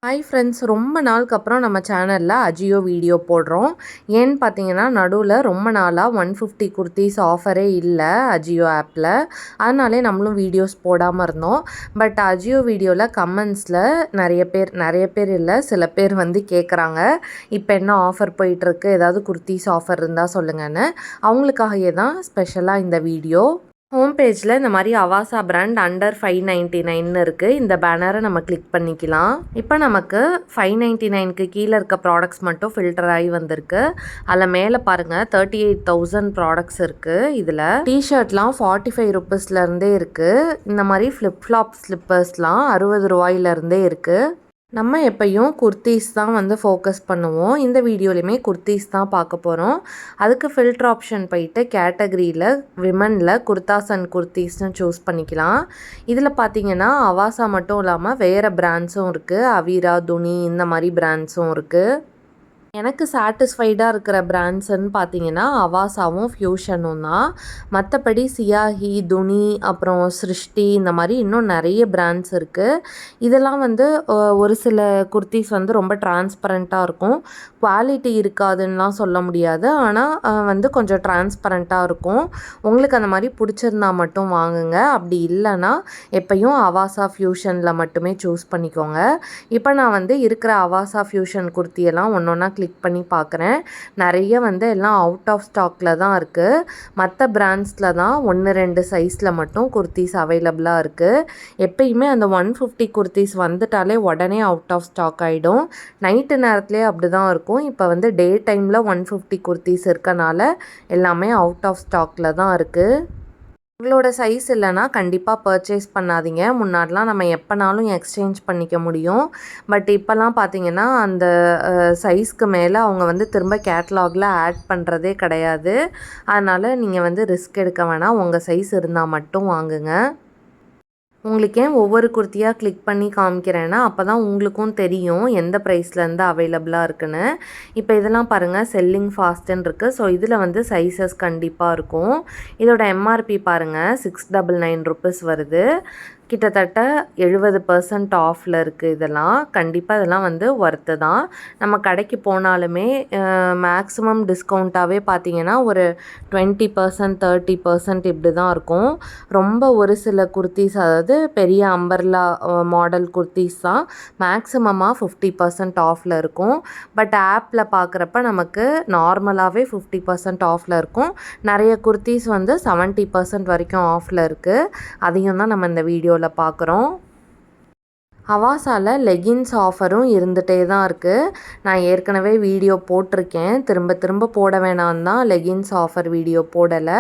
Hi friends, ரொம்ப நாளுக்கு அப்புறம் நம்ம சேனலில் அஜியோ வீடியோ போடுறோம். ஏன்னு பார்த்தீங்கன்னா நடுவில் ரொம்ப நாளாக 150 குர்த்திஸ் ஆஃபரே இல்லை அஜியோ ஆப்பில். அதனாலே நம்மளும் வீடியோஸ் போடாமல் இருந்தோம். பட் அஜியோ வீடியோவில் கமெண்ட்ஸில் நிறைய பேர் இல்லை, சில பேர் வந்து கேட்குறாங்க, இப்போ என்ன ஆஃபர் போயிட்டுருக்கு, ஏதாவது குர்த்திஸ் ஆஃபர் இருந்தால் சொல்லுங்கன்னு. அவங்களுக்காகவே தான் ஸ்பெஷலாக இந்த வீடியோ. ஹோம் பேஜில் இந்த மாதிரி அவாசா பிராண்ட் அண்டர் 599 இருக்குது. இந்த பேனரை நம்ம கிளிக் பண்ணிக்கலாம். இப்போ நமக்கு 599க்கு கீழே இருக்க ப்ராடக்ட்ஸ் மட்டும் ஃபில்டர் ஆகி வந்திருக்கு. அதில் மேலே பாருங்கள் 38,000 ப்ராடக்ட்ஸ் இருக்குது. இதில் டிஷர்ட்லாம் 45 ருப்பீஸ்லேருந்தே இருக்குது. இந்த மாதிரி ஃப்ளிப்-ஃப்ளாப் ஸ்லிப்பர்ஸ்லாம் 60 ரூபாயிலேருந்தே இருக்குது. நம்ம எப்பயும் குர்த்திஸ் தான் வந்து ஃபோக்கஸ் பண்ணுவோம். இந்த வீடியோலையுமே குர்த்திஸ் தான் பார்க்க போகிறோம். அதுக்கு ஃபில்டர் ஆப்ஷன் போயிட்டு கேட்டகரியில் விமனில் குர்தாஸ் அண்ட் குர்த்திஸ்னு சூஸ் பண்ணிக்கலாம். இதில் பார்த்தீங்கன்னா அவாசா மட்டும் இல்லாமல் வேறு பிராண்ட்ஸும் இருக்குது. அவீரா, துணி இந்த மாதிரி பிராண்ட்ஸும் இருக்குது. எனக்கு சாட்டிஸ்ஃபைடாக இருக்கிற பிராண்ட்ஸுன்னு பார்த்தீங்கன்னா அவாசாவும் ஃப்யூஷனும் தான். மற்றபடி சியாஹி, துணி, அப்புறம் சிருஷ்டி இந்த மாதிரி இன்னும் நிறைய பிராண்ட்ஸ் இருக்குது. இதெல்லாம் வந்து ஒரு சில குர்த்திஸ் வந்து ரொம்ப டிரான்ஸ்பரண்ட்டாக இருக்கும். குவாலிட்டி இருக்காதுன்னெலாம் சொல்ல முடியாது, ஆனால் வந்து கொஞ்சம் டிரான்ஸ்பரண்ட்டாக இருக்கும். உங்களுக்கு அந்த மாதிரி பிடிச்சிருந்தா மட்டும் வாங்குங்க. அப்படி இல்லைன்னா எப்பயும் அவாசா ஃப்யூஷனில் மட்டுமே சூஸ் பண்ணிக்கோங்க. இப்போ நான் வந்து இருக்கிற அவாசா ஃப்யூஷன் குர்த்தியெல்லாம் ஒன்று ஒன்றா கிளிக் பண்ணி பார்க்குறேன். நிறைய வந்து எல்லாம் அவுட் ஆஃப் ஸ்டாக்கில் தான் இருக்குது. மற்ற பிராண்ட்ஸில் தான் 1-2 சைஸில் மட்டும் குர்த்திஸ் அவைலபிளாக இருக்குது. எப்பயுமே அந்த 150 குர்த்திஸ் வந்துட்டாலே உடனே அவுட் ஆஃப் ஸ்டாக் ஆகிடும். நைட்டு நேரத்துலேயே அப்படி தான் இருக்கும். இப்போ வந்து டே டைமில் 150 குர்த்திஸ் இருக்கனால எல்லாமே அவுட் ஆஃப் ஸ்டாக்கில் தான் இருக்குது. உங்களோட சைஸ் இல்லைனா கண்டிப்பாக பர்ச்சேஸ் பண்ணாதீங்க. முன்னாடிலாம் நம்ம எப்போனாலும் எக்ஸ்சேஞ்ச் பண்ணிக்க முடியும். பட் இப்போலாம் பார்த்தீங்கன்னா அந்த சைஸ்க்கு மேலே அவங்க வந்து திரும்ப கேட்லாகில் ஆட் பண்ணுறதே கிடையாது. அதனால் நீங்கள் வந்து ரிஸ்க் எடுக்க வேணாம். உங்கள் சைஸ் இருந்தால் மட்டும் வாங்குங்க. உங்களுக்கு ஏன் ஒவ்வொரு குர்த்தியாக கிளிக் பண்ணி காமிக்கிறேன்னா அப்போ தான் உங்களுக்கும் தெரியும் எந்த ப்ரைஸ்லேருந்து அவைலபிளாக இருக்குன்னு. இப்போ இதெல்லாம் பாருங்கள், செல்லிங் ஃபாஸ்ட்டுன்னு இருக்குது. ஸோ இதில் வந்து சைஸஸ் கண்டிப்பாக இருக்கும். இதோட எம்ஆர்பி பாருங்கள், 699 ருப்பீஸ் வருது. கிட்டத்தட்ட 70% ஆஃபில் இருக்குது. இதெல்லாம் கண்டிப்பாக இதெல்லாம் வந்து ஒர்த்து தான். நம்ம கடைக்கு போனாலுமே மேக்ஸிமம் டிஸ்கவுண்ட்டாகவே பார்த்திங்கன்னா ஒரு 20%, 30% இப்படி தான் இருக்கும். ரொம்ப ஒரு சில குர்த்திஸ், அதாவது பெரிய அம்பர்லா மாடல் குர்த்திஸ் தான் மேக்ஸிமமாக 50% ஆஃபில் இருக்கும். பட் ஆப்பில் பார்க்குறப்ப நமக்கு நார்மலாகவே 50% ஆஃபில் இருக்கும். நிறைய குர்த்திஸ் வந்து 70% வரைக்கும் ஆஃபில் இருக்குது. அதையும் தான் நம்ம இந்த வீடியோ பார்க்குறோம். அவாசாவில் லெகின்ஸ் ஆஃபரும் இருந்துகிட்டே தான் இருக்குது. நான் ஏற்கனவே வீடியோ போட்டிருக்கேன், திரும்ப போட வேணாம் தான் லெகின்ஸ் ஆஃபர் வீடியோ போடலை.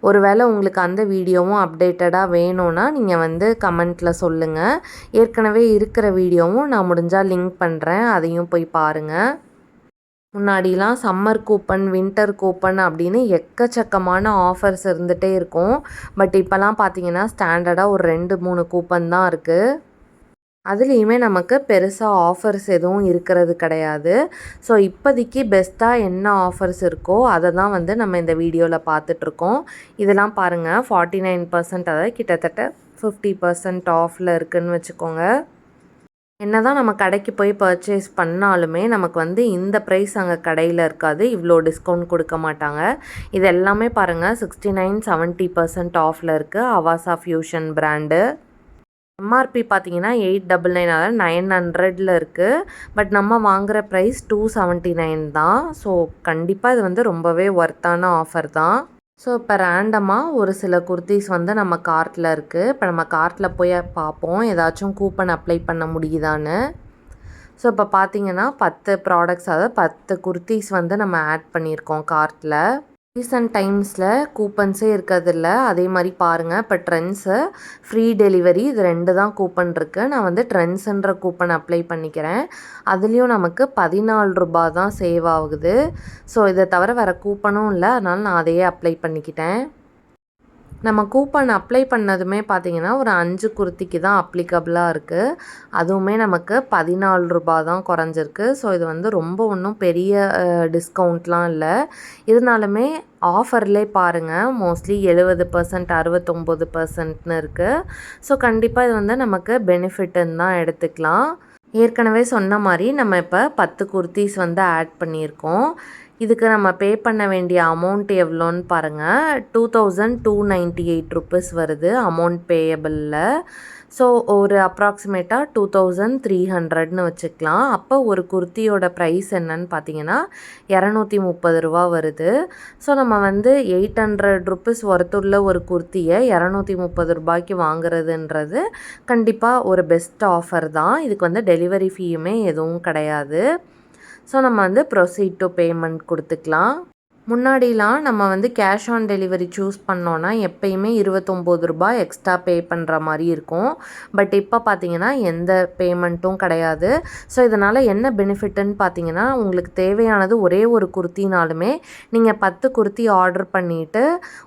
ஒருவேளை உங்களுக்கு அந்த வீடியோவும் அப்டேட்டடாக வேணும்னா நீங்கள் வந்து கமெண்ட்டில் சொல்லுங்கள். ஏற்கனவே இருக்கிற வீடியோவும் நான் முடிஞ்சால் லிங்க் பண்ணுறேன், அதையும் போய் பாருங்கள். முன்னாடிலாம் சம்மர் கூப்பன், வின்டர் கூப்பன் அப்படின்னு எக்கச்சக்கமான ஆஃபர்ஸ் இருந்துகிட்டே இருக்கும். பட் இப்போலாம் பார்த்தீங்கன்னா ஸ்டாண்டர்டாக ஒரு 2-3 கூப்பன் தான் இருக்குது. அதுலேயுமே நமக்கு பெருசாக ஆஃபர்ஸ் எதுவும் இருக்கிறது கிடையாது. ஸோ இப்போதைக்கு பெஸ்ட்டாக என்ன ஆஃபர்ஸ் இருக்கோ அதை தான் வந்து நம்ம இந்த வீடியோவில் பார்த்துட்ருக்கோம். இதெல்லாம் பாருங்கள், 49%, அதாவது கிட்டத்தட்ட 50% ஆஃபில் இருக்குதுன்னு வச்சுக்கோங்க. என்ன தான் நம்ம கடைக்கு போய் பர்ச்சேஸ் பண்ணாலுமே நமக்கு வந்து இந்த ப்ரைஸ் அங்கே கடையில் இருக்காது. இவ்வளோ டிஸ்கவுண்ட் கொடுக்க மாட்டாங்க. இது எல்லாமே பாருங்கள் 69-70% ஆஃபில் இருக்குது. Avaasa fusion brand. எம்ஆர்பி பார்த்தீங்கன்னா 899, அதாவது 900 இருக்குது. பட் நம்ம வாங்குகிற ப்ரைஸ் 279 தான். ஸோ கண்டிப்பாக இது வந்து ரொம்பவே ஒர்த்தான ஆஃபர் தான். ஸோ இப்போ ரேண்டமாக ஒரு சில குர்த்திஸ் வந்து நம்ம கார்ட்டில் இருக்குது. இப்போ நம்ம கார்ட்டில் போய் பார்ப்போம் ஏதாச்சும் கூப்பன் அப்ளை பண்ண முடியுதான்னு. ஸோ இப்போ பார்த்தீங்கன்னா 10 ப்ராடக்ட்ஸ், அதாவது 10 குர்த்திஸ் வந்து நம்ம ஆட் பண்ணியிருக்கோம் கார்ட்டில். ரீசன்ட் டைம்ஸில் கூப்பன்ஸே இருக்கிறதில்ல. அதே மாதிரி பாருங்கள், இப்போ ட்ரெண்ட்ஸு ஃப்ரீ டெலிவரி இது 2 தான் கூப்பன் இருக்குது. நான் வந்து ட்ரெண்ட்ஸுன்ற கூப்பன் அப்ளை பண்ணிக்கிறேன். அதுலேயும் நமக்கு 14 ரூபா தான் சேவ் ஆகுது. ஸோ இதை தவிர வேறு கூப்பனும் இல்லை, அதனால் நான் அதையே அப்ளை பண்ணிக்கிட்டேன். நம்ம கூப்பன் அப்ளை பண்ணதுமே பார்த்திங்கன்னா ஒரு 5 குர்த்திக்கு தான் அப்ளிகபிளாக இருக்குது. அதுவுமே நமக்கு 14 ரூபா தான் குறைஞ்சிருக்கு. ஸோ இது வந்து ரொம்ப ஒன்றும் பெரிய டிஸ்கவுண்ட்லாம் இல்லை. இருந்தாலுமே ஆஃபர்லே பாருங்கள், மோஸ்ட்லி 70%, 69%ன்னு இருக்குது. ஸோ கண்டிப்பாக இது வந்து நமக்கு பெனிஃபிட்டுன்னு தான் எடுத்துக்கலாம். ஏற்கனவே சொன்ன மாதிரி நம்ம இப்போ 10 குர்த்திஸ் வந்து ஆட் பண்ணியிருக்கோம். இதுக்கு நம்ம பே பண்ண வேண்டிய அமௌண்ட் எவ்வளோன்னு பாருங்கள். 2298 ருப்பீஸ் வருது அமௌண்ட் பேயபிளில். ஸோ ஒரு அப்ராக்சிமேட்டாக 2300ன்னு வச்சுக்கலாம். அப்போ ஒரு குர்த்தியோட ப்ரைஸ் என்னன்னு பார்த்தீங்கன்னா 230 ரூபா வருது. ஸோ நம்ம வந்து 800 ருப்பீஸ் ஒர்த்துள்ள ஒரு குர்த்தியை 230 ரூபாய்க்கு வாங்குறதுன்றது கண்டிப்பாக ஒரு பெஸ்ட் ஆஃபர் தான். இதுக்கு வந்து டெலிவரி ஃபீயுமே எதுவும் கிடையாது. ஸோ நம்ம வந்து ப்ரொசீட் டு பேமெண்ட் கொடுத்துக்கலாம். முன்னாடிலாம் நம்ம வந்து கேஷ் ஆன் டெலிவரி சூஸ் பண்ணோன்னா எப்பயுமே 29 ரூபாய் எக்ஸ்ட்ரா பே பண்ணுற மாதிரி இருக்கும். பட் இப்போ பார்த்தீங்கன்னா எந்த பேமெண்ட்டும் கிடையாது. ஸோ இதனால் என்ன பெனிஃபிட்டுன்னு பார்த்தீங்கன்னா, உங்களுக்கு தேவையானது ஒரே ஒரு குர்த்தினாலுமே நீங்கள் 10 குர்த்தி ஆர்டர் பண்ணிவிட்டு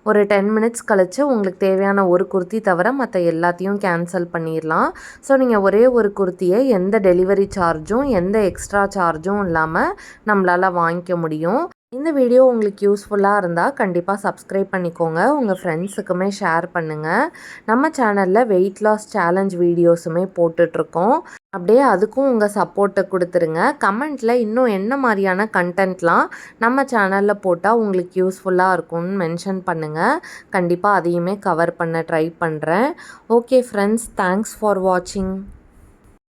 ஒரு 10 மினிட்ஸ் கழித்து உங்களுக்கு தேவையான ஒரு குர்த்தி தவிர மற்ற எல்லாத்தையும் கேன்சல் பண்ணிடலாம். ஸோ நீங்கள் ஒரே ஒரு குர்த்தியை எந்த டெலிவரி சார்ஜும் எந்த எக்ஸ்ட்ரா சார்ஜும் இல்லாமல் நம்மளால் வாங்கிக்க முடியும். இந்த வீடியோ உங்களுக்கு யூஸ்ஃபுல்லாக இருந்தால் கண்டிப்பாக சப்ஸ்கிரைப் பண்ணிக்கோங்க. உங்கள் ஃப்ரெண்ட்ஸுக்குமே ஷேர் பண்ணுங்கள். நம்ம சேனலில் வெயிட் லாஸ் சேலஞ்ச் வீடியோஸுமே போட்டுட்ருக்கோம். அப்படியே அதுக்கும் உங்கள் சப்போர்ட்டை கொடுத்துருங்க. கமெண்ட்டில் இன்னும் என்ன மாதிரியான கண்டென்ட்லாம் நம்ம சேனலில் போட்டால் உங்களுக்கு யூஸ்ஃபுல்லாக இருக்கும்னு மென்ஷன் பண்ணுங்கள். கண்டிப்பாக அதையுமே கவர் பண்ண ட்ரை பண்ணுறேன். ஓகே ஃப்ரெண்ட்ஸ், தேங்க்ஸ் ஃபார் வாட்சிங்.